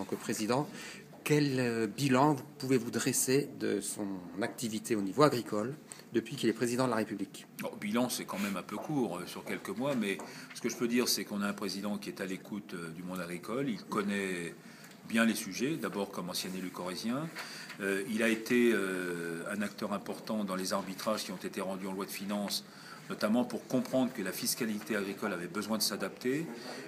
tant que président. Quel bilan pouvez-vous dresser de son activité au niveau agricole depuis qu'il est président de la République? Bilan, c'est quand même un peu court sur quelques mois, mais ce que je peux dire, c'est qu'on a un président qui est à l'écoute du monde agricole. Il connaît bien les sujets, d'abord comme ancien élu corrézien. Il a été un acteur important dans les arbitrages qui ont été rendus en loi de finances, notamment pour comprendre que la fiscalité agricole avait besoin de s'adapter.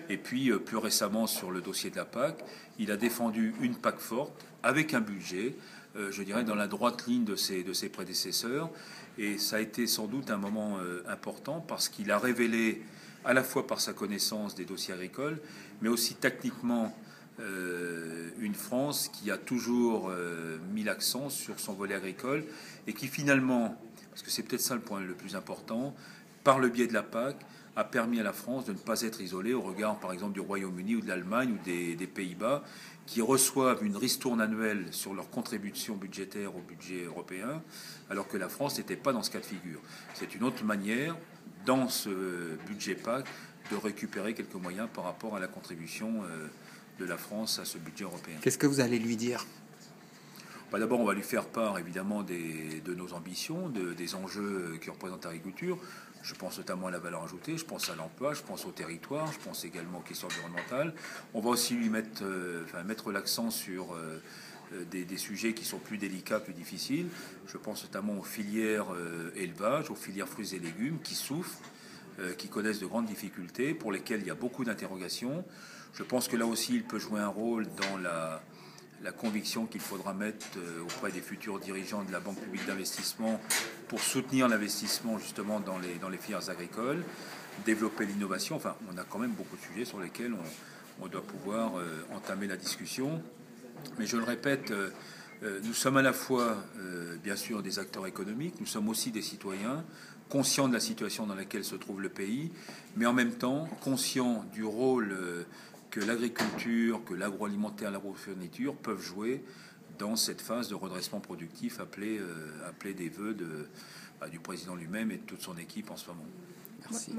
Et puis, plus récemment, sur le dossier de la PAC, il a défendu une PAC forte, avec un budget, je dirais, dans la droite ligne de ses prédécesseurs. Et ça a été sans doute un moment important parce qu'il a révélé, à la fois par sa connaissance des dossiers agricoles, mais aussi techniquement, une France qui a toujours mis l'accent sur son volet agricole et qui finalement, parce que c'est peut-être ça le point le plus important, par le biais de la PAC, a permis à la France de ne pas être isolée au regard, par exemple, du Royaume-Uni ou de l'Allemagne ou des Pays-Bas, qui reçoivent une ristourne annuelle sur leur contribution budgétaire au budget européen, alors que la France n'était pas dans ce cas de figure. C'est une autre manière, dans ce budget PAC, de récupérer quelques moyens par rapport à la contribution de la France à ce budget européen. Qu'est-ce que vous allez lui dire? D'abord, on va lui faire part, évidemment, de nos ambitions, des enjeux qui représentent l'agriculture. Je pense notamment à la valeur ajoutée, je pense à l'emploi, je pense au territoire, je pense également aux questions environnementales. On va aussi lui mettre l'accent sur des sujets qui sont plus délicats, plus difficiles. Je pense notamment aux filières élevage, aux filières fruits et légumes qui souffrent, qui connaissent de grandes difficultés, pour lesquelles il y a beaucoup d'interrogations. Je pense que là aussi, il peut jouer un rôle dans la conviction qu'il faudra mettre auprès des futurs dirigeants de la Banque publique d'investissement pour soutenir l'investissement justement dans les filières agricoles, développer l'innovation. Enfin, on a quand même beaucoup de sujets sur lesquels on doit pouvoir entamer la discussion. Mais je le répète, nous sommes à la fois, bien sûr, des acteurs économiques, nous sommes aussi des citoyens, conscients de la situation dans laquelle se trouve le pays, mais en même temps conscients du rôle que l'agriculture, que l'agroalimentaire, l'agrofourniture peuvent jouer dans cette phase de redressement productif appelée des vœux du président lui-même et de toute son équipe en ce moment. Merci.